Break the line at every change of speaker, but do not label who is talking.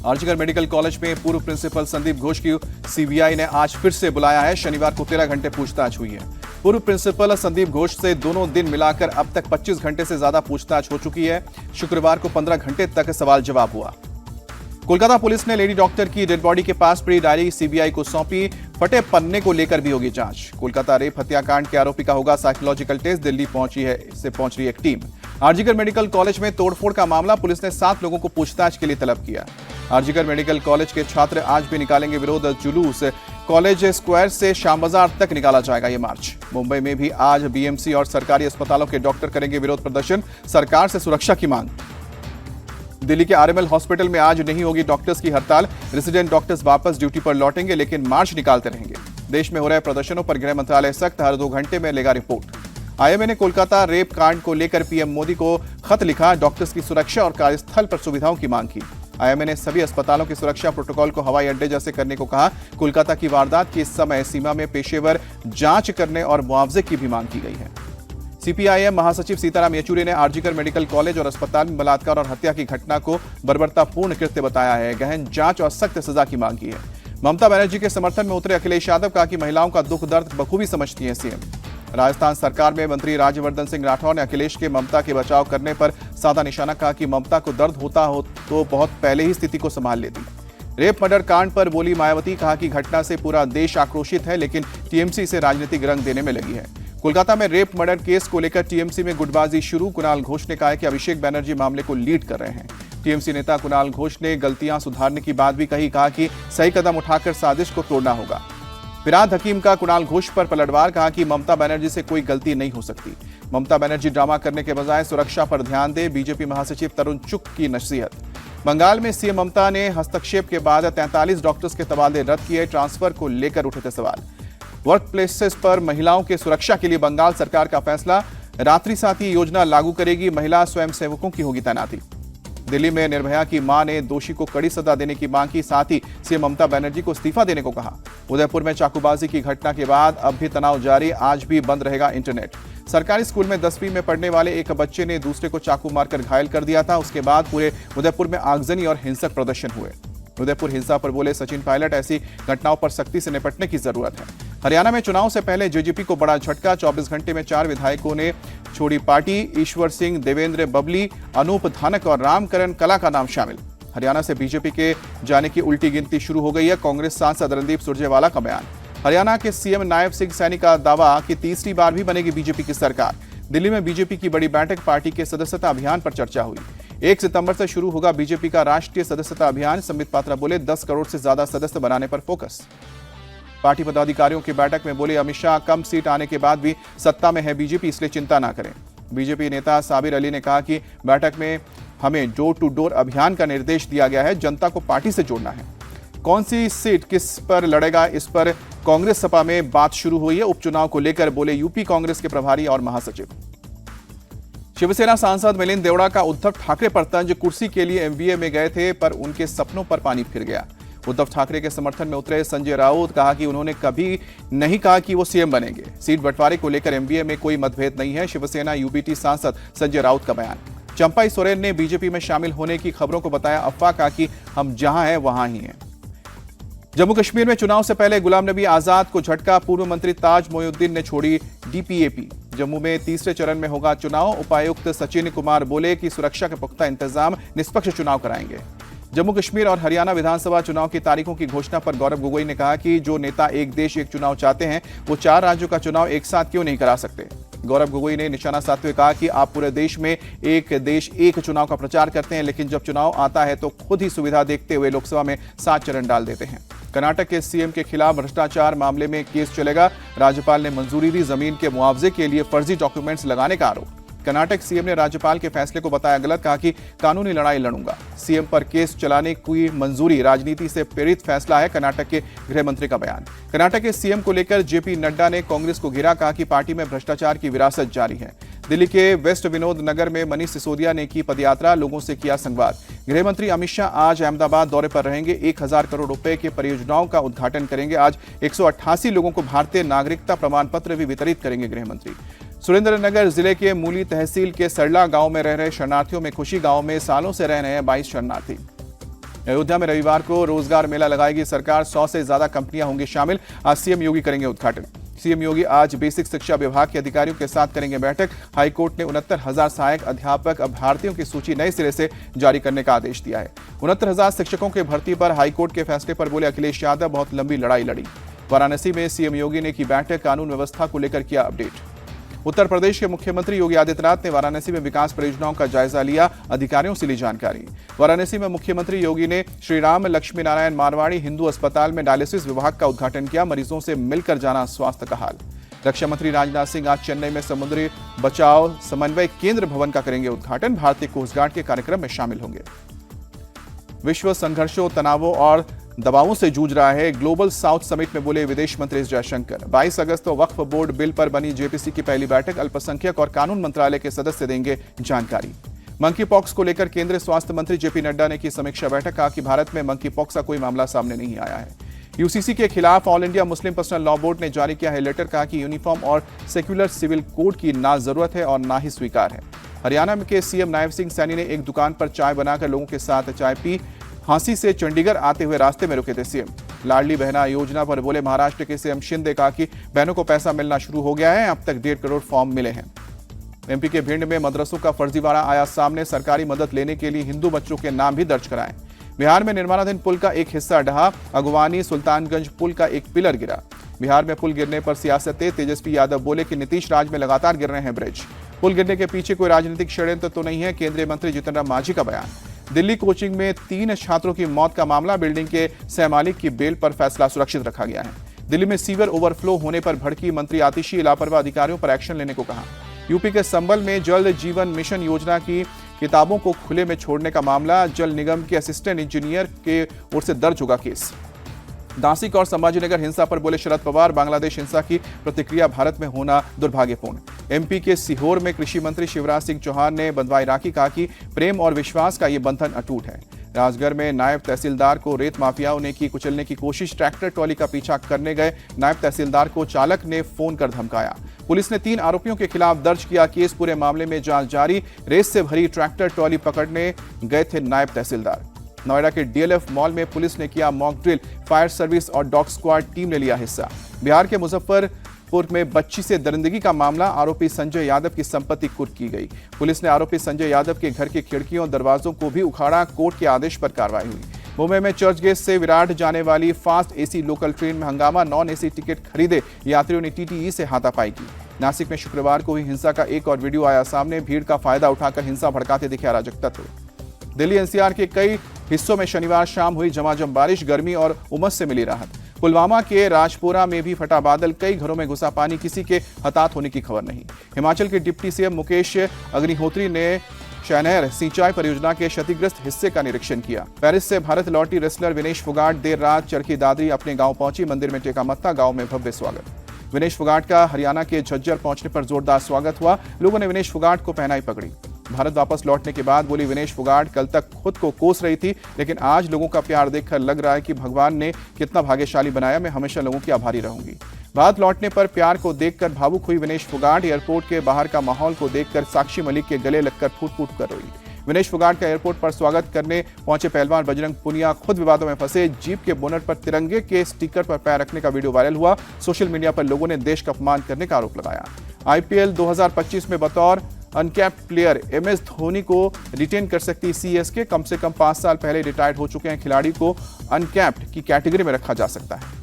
RG Kar medical college में पूर्व principal Sandeep Ghosh की सीबीआई ने आज फिर से बुलाया है। शनिवार को 13 घंटे पूछताछ हुई है। पूर्व प्रिंसिपल संदीप घोष से दोनों दिन मिलाकर अब तक 25 घंटे से ज्यादा पूछताछ हो चुकी है। शुक्रवार को 15 घंटे तक सवाल जवाब हुआ। कोलकाता पुलिस ने लेडी डॉक्टर की डेड बॉडी के पास पड़ी डायरी सीबीआई को सौंपी। फटे पन्ने को लेकर भी होगी जांच। कोलकाता रेप हत्याकांड के आरोपी का होगा साइकोलॉजिकल टेस्ट। दिल्ली पहुंच रही एक टीम। आरजीकर मेडिकल कॉलेज में तोड़फोड़ का मामला, पुलिस ने 7 लोगों को पूछताछ के लिए तलब किया। आरजीकर मेडिकल कॉलेज के छात्र आज भी निकालेंगे विरोध जुलूस। कॉलेज स्क्वायर से श्याम बाजार तक निकाला जाएगा ये मार्च। मुंबई में भी आज बीएमसी और सरकारी अस्पतालों के डॉक्टर करेंगे विरोध प्रदर्शन, सरकार से सुरक्षा की मांग। दिल्ली के आरएमएल हॉस्पिटल में आज नहीं होगी डॉक्टर्स की हड़ताल। रेजिडेंट डॉक्टर्स वापस ड्यूटी पर लौटेंगे, लेकिन मार्च निकालते रहेंगे। देश में हो रहे प्रदर्शनों पर गृह मंत्रालय सख्त, हर 2 घंटे में लेगा रिपोर्ट। आईएमए ने कोलकाता रेप कांड को लेकर पीएम मोदी को खत लिखा। डॉक्टर्स की सुरक्षा और कार्यस्थल पर सुविधाओं की मांग की। आईएमए ने सभी अस्पतालों की सुरक्षा प्रोटोकॉल को हवाई अड्डे जैसे करने को कहा। कोलकाता की वारदात की इस समय सीमा में पेशेवर जांच करने और मुआवजे की भी मांग की गई है। सीपीआईएम महासचिव सीताराम येचुरी ने आरजीकर मेडिकल कॉलेज और अस्पताल में बलात्कार और हत्या की घटना को बर्बरतापूर्ण कृत्य बताया है। गहन जांच और सख्त सजा की मांग की है। ममता बनर्जी के समर्थन में उतरे अखिलेश यादव, कहा कि महिलाओं का दुख दर्द बखूबी समझती हैं सीएम। राजस्थान सरकार में मंत्री राज्यवर्धन सिंह राठौर ने अखिलेश के ममता के बचाव करने पर साधा निशाना, कहा कि ममता को दर्द होता हो तो बहुत पहले ही स्थिति को संभाल लेती। रेप मर्डर कांड पर बोली मायावती, कहा कि घटना से पूरा देश आक्रोशित है, लेकिन टीएमसी इसे राजनीतिक रंग देने में लगी है। कोलकाता में रेप मर्डर केस को लेकर टीएमसी में गुटबाजी शुरू। कुणाल घोष ने कहा कि अभिषेक बनर्जी मामले को लीड कर रहे हैं। टीएमसी नेता कुणाल घोष ने गलतियां सुधारने की बात भी कही, कहा कि सही कदम उठाकर साजिश को तोड़ना होगा। फिराद हकीम का कुणाल घोष पर पलटवार, कहा कि ममता बनर्जी से कोई गलती नहीं हो सकती। ममता बनर्जी ड्रामा करने के बजाय सुरक्षा पर ध्यान दे। बीजेपी महासचिव तरुण चुग की नसीहत। बंगाल में सीएम ममता ने हस्तक्षेप के बाद 43 डॉक्टर्स के तबादले रद्द किए। ट्रांसफर को लेकर उठे थे सवाल। वर्क प्लेसेस पर महिलाओं के सुरक्षा के लिए बंगाल सरकार का फैसला, रात्रि साथी योजना लागू करेगी। महिला स्वयंसेवकों की होगी तैनाती। दिल्ली में निर्भया की मां ने दोषी को कड़ी सजा देने की मांग की, साथ ही सीएम ममता बनर्जी को इस्तीफा देने को कहा। उदयपुर में चाकूबाजी की घटना के बाद अब भी तनाव जारी, आज भी बंद रहेगा इंटरनेट। सरकारी स्कूल में 10वीं में पढ़ने वाले एक बच्चे ने दूसरे को चाकू मारकर घायल कर दिया था। उसके बाद पूरे उदयपुर में आगजनी और हिंसक प्रदर्शन हुए। उदयपुर हिंसा पर बोले सचिन पायलट, ऐसी घटनाओं पर सख्ती से निपटने की जरूरत है। हरियाणा में चुनाव से पहले जेजेपी को बड़ा झटका। 24 घंटे में 4 विधायकों ने छोड़ी पार्टी। ईश्वर सिंह, देवेंद्र बबली, अनूप धानक और रामकरण कला का नाम शामिल। हरियाणा से बीजेपी के जाने की उल्टी गिनती शुरू हो गई है। कांग्रेस सांसद रणदीप सुरजेवाला का बयान। हरियाणा के सीएम नायब सिंह सैनी का दावा कि तीसरी बार भी बनेगी बीजेपी की सरकार। दिल्ली में बीजेपी की बड़ी बैठक, पार्टी के सदस्यता अभियान पर चर्चा हुई। 1 सितंबर से शुरू होगा बीजेपी का राष्ट्रीय सदस्यता अभियान। संबित पात्रा बोले 10 करोड़ से ज्यादा सदस्य बनाने पर फोकस। पार्टी पदाधिकारियों की बैठक में बोले अमित शाह, कम सीट आने के बाद भी सत्ता में है बीजेपी, इसलिए चिंता ना करें। बीजेपी नेता साबिर अली ने कहा कि बैठक में हमें डोर टू डोर अभियान का निर्देश दिया गया है, जनता को पार्टी से जोड़ना है। कौन सी सीट किस पर लड़ेगा, इस पर कांग्रेस सपा में बात शुरू हुई है। उपचुनाव को लेकर बोले यूपी कांग्रेस के प्रभारी और महासचिव। शिवसेना सांसद मिलिंद देवड़ा का उद्धव ठाकरे पर तंज, कुर्सी के लिए एमबीए में गए थे पर उनके सपनों पर पानी फिर गया। उद्धव ठाकरे के समर्थन में उतरे संजय राउत, कहा कि उन्होंने कभी नहीं कहा कि वो सीएम बनेंगे। सीट बंटवारे को लेकर एमबीए में कोई मतभेद नहीं है। शिवसेना यूबीटी सांसद संजय राउत का बयान। चंपाई सोरेन ने बीजेपी में शामिल होने की खबरों को बताया अफवाह, कहा कि हम जहां हैं वहां ही हैं। जम्मू कश्मीर में चुनाव से पहले गुलाम नबी आजाद को झटका। पूर्व मंत्री ताज मोइनुद्दीन ने छोड़ी डीपीएपी। जम्मू में तीसरे चरण में होगा चुनाव। उपायुक्त सचिन कुमार बोले कि सुरक्षा के पुख्ता इंतजाम, निष्पक्ष चुनाव कराएंगे। जम्मू कश्मीर और हरियाणा विधानसभा चुनाव की तारीखों की घोषणा पर गौरव गोगोई ने कहा कि जो नेता एक देश एक चुनाव चाहते हैं, वो 4 राज्यों का चुनाव एक साथ क्यों नहीं करा सकते। गौरव गोगोई ने निशाना साधते हुए कहा कि आप पूरे देश में एक देश एक चुनाव का प्रचार करते हैं, लेकिन जब चुनाव आता है तो खुद ही सुविधा देखते हुए लोकसभा में 7 चरण डाल देते हैं। कर्नाटक के सीएम के खिलाफ भ्रष्टाचार मामले में केस चलेगा। राज्यपाल ने मंजूरी दी जमीन के मुआवजे के लिए फर्जी डॉक्यूमेंट्स लगाने का आरोप। कर्नाटक सीएम ने राज्यपाल के फैसले को बताया गलत, कहा कि कानूनी लड़ाई लड़ूंगा। सीएम पर केस चलाने की मंजूरी राजनीति से प्रेरित फैसला है, कर्नाटक के गृह मंत्री का बयान। कर्नाटक के सीएम को लेकर जेपी नड्डा ने कांग्रेस को घेरा, कहा कि पार्टी में भ्रष्टाचार की विरासत जारी है। दिल्ली के वेस्ट विनोद नगर में मनीष सिसोदिया ने की पदयात्रा, लोगों से किया संवाद। गृह मंत्री अमित शाह आज अहमदाबाद दौरे पर रहेंगे। 1000 करोड़ रुपए की परियोजनाओं का उद्घाटन करेंगे। आज 188 लोगों को भारतीय नागरिकता प्रमाण पत्र भी वितरित करेंगे गृह मंत्री। सुरेंद्रनगर जिले के मूली तहसील के सरला गांव में रह रहे शरणार्थियों में खुशी। गांव में सालों से रह रहे हैं 22 शरणार्थी। अयोध्या में रविवार को रोजगार मेला लगाएगी सरकार। 100 से ज्यादा कंपनियां होंगी शामिल। आज सीएम योगी करेंगे उद्घाटन। सीएम योगी आज बेसिक शिक्षा विभाग के अधिकारियों के साथ करेंगे बैठक। हाईकोर्ट ने 69,000 सहायक अध्यापक अभ्यर्थियों की सूची नए सिरे से जारी करने का आदेश दिया है। 69,000 शिक्षकों की भर्ती पर हाईकोर्ट के फैसले पर बोले अखिलेश यादव, बहुत लंबी लड़ाई लड़ी। वाराणसी में सीएम योगी ने की बैठक, कानून व्यवस्था को लेकर किया अपडेट। उत्तर प्रदेश के मुख्यमंत्री योगी आदित्यनाथ ने वाराणसी में विकास परियोजनाओं का जायजा लिया, अधिकारियों से ली जानकारी। वाराणसी में मुख्यमंत्री योगी ने श्री राम लक्ष्मी नारायण मारवाड़ी हिंदू अस्पताल में डायलिसिस विभाग का उद्घाटन किया। मरीजों से मिलकर जाना स्वास्थ्य का हाल। रक्षा मंत्री राजनाथ सिंह आज चेन्नई में समुद्री बचाव समन्वय केंद्र भवन का करेंगे उद्घाटन। भारतीय कोस्ट गार्ड के कार्यक्रम में शामिल होंगे। विश्व संघर्षों, तनावों और दबावों से जूझ रहा है। ग्लोबल साउथ समिट में बोले विदेश मंत्री एस जयशंकर। 22 अगस्त को वक्फ बोर्ड बिल पर बनी जेपीसी की पहली बैठक। अल्पसंख्यक और कानून मंत्रालय के सदस्य देंगे जानकारी। मंकी पॉक्स को लेकर केंद्रीय स्वास्थ्य मंत्री जेपी नड्डा ने की समीक्षा बैठक। कहा कि भारत में मंकी पॉक्स का कोई मामला सामने नहीं आया है। यूसीसी के खिलाफ all India Muslim personal law board ने जारी किया है लेटर। कहा कि यूनिफॉर्म और सेक्युलर सिविल कोड की ना जरूरत है और ना ही स्वीकार है। हरियाणा के सीएम नायब सिंह सैनी ने एक दुकान पर चाय बनाकर लोगों के साथ चाय पी। हांसी से चंडीगढ़ आते हुए रास्ते में रुके थे सीएम। लाडली बहना योजना पर बोले महाराष्ट्र के सीएम शिंदे। कहा कि बहनों को पैसा मिलना शुरू हो गया है, अब तक 1.5 करोड़ फॉर्म मिले हैं। एमपी के भिंड में मदरसों का फर्जीवाड़ा आया सामने। सरकारी मदद लेने के लिए हिंदू बच्चों के नाम भी दर्ज कराएं। बिहार में निर्माणाधीन पुल का एक हिस्सा ढहा। अगवानी सुल्तानगंज पुल का एक पिलर गिरा। बिहार में पुल गिरने पर सियासत। तेजस्वी यादव बोले कि नीतीश राज में लगातार गिर रहे हैं ब्रिज। पुल गिरने के पीछे कोई राजनीतिक षड्यंत्र तो नहीं है, केंद्रीय मंत्री जीतन राम मांझी का बयान। दिल्ली कोचिंग में 3 छात्रों की मौत का मामला। बिल्डिंग के सहमालिक की बेल पर फैसला सुरक्षित रखा गया है। दिल्ली में सीवर ओवरफ्लो होने पर भड़की मंत्री आतिशी। लापरवाह अधिकारियों पर एक्शन लेने को कहा। यूपी के संबल में जल जीवन मिशन योजना की किताबों को खुले में छोड़ने का मामला। जल निगम के असिस्टेंट इंजीनियर के ओर से दर्ज होगा केस। नासिक और संभाजीनगर हिंसा पर बोले शरद पवार। बांग्लादेश हिंसा की प्रतिक्रिया भारत में होना दुर्भाग्यपूर्ण। एमपी के सीहोर में कृषि मंत्री शिवराज सिंह चौहान ने बंधवाई राखी। कहा कि प्रेम और विश्वास का ये बंधन अटूट है। राजगढ़ में नायब तहसीलदार को रेत माफियाओं ने की कुचलने की कोशिश। ट्रैक्टर ट्रॉली का पीछा करने गए नायब तहसीलदार को चालक ने फोन कर धमकाया। पुलिस ने 3 आरोपियों के खिलाफ दर्ज किया केस। पूरे मामले में जांच जारी। रेत से भरी ट्रैक्टर ट्रॉली पकड़ने गए थे नायब तहसीलदार। नोएडा के डीएलएफ मॉल में पुलिस ने किया मॉक ड्रिल। फायर सर्विस और डॉग स्क्वाड टीम ने लिया हिस्सा। बिहार के मुजफ्फरपुर में बच्ची से दरिंदगी का मामला। आरोपी संजय यादव की संपत्ति कुर्क की गई। पुलिस ने आरोपी संजय यादव के घर की खिड़कियों और दरवाजों को भी उखाड़ा। कोर्ट के आदेश पर कार्रवाई हुई। मुंबई में चर्चगेट से विराट जाने वाली फास्ट एसी लोकल ट्रेन में हंगामा। नॉन एसी टिकट खरीदे यात्रियों ने टीटीई से हाथापाई की। नासिक में शुक्रवार को हुई हिंसा का एक और वीडियो आया सामने। भीड़ का फायदा उठाकर हिंसा भड़काते दिखे अराजक तत्व। दिल्ली एनसीआर के कई हिस्सों में शनिवार शाम हुई झमाझम बारिश। गर्मी और उमस से मिली राहत। पुलवामा के राजपुरा में भी फटा बादल। कई घरों में घुसा पानी। किसी के हताहत होने की खबर नहीं। हिमाचल के डिप्टी सीएम मुकेश अग्निहोत्री ने शहनहर सिंचाई परियोजना के क्षतिग्रस्त हिस्से का निरीक्षण किया। पेरिस से भारत लौटी रेसलर विनेश फोगाट देर रात चरखी दादरी अपने गांव पहुंची। मंदिर में टेका मत्था। गांव में भव्य स्वागत। विनेश फोगाट का हरियाणा के झज्जर पहुंचने पर जोरदार स्वागत हुआ। लोगों ने विनेश फोगाट को पहनाई पगड़ी। भारत वापस लौटने के बाद बोली विनेश फोगाट, कल तक खुद को कोस रही थी, लेकिन आज लोगों का प्यार देखकर लग रहा है कि भगवान ने कितना भाग्यशाली बनाया। मैं हमेशा लोगों की आभारी रहूंगी। भारत लौटने पर प्यार को देखकर भावुक हुई विनेश फोगाट। एयरपोर्ट के बाहर का माहौल को देखकर साक्षी मलिक के गले लगकर फूट फूट कर रोई। विनेश फोगाट का एयरपोर्ट पर स्वागत करने पहुंचे पहलवान बजरंग पुनिया खुद विवादों में फंसे। जीप के बोनट पर तिरंगे के स्टिकर पर पैर रखने का वीडियो वायरल हुआ। सोशल मीडिया पर लोगों ने देश का अपमान करने का आरोप लगाया। आईपीएल 2025 में बतौर अनकैप्ड प्लेयर एमएस धोनी को रिटेन कर सकती सीएसके। कम से कम 5 साल पहले रिटायर्ड हो चुके हैं खिलाड़ी को अनकैप्ड की कैटेगरी में रखा जा सकता है।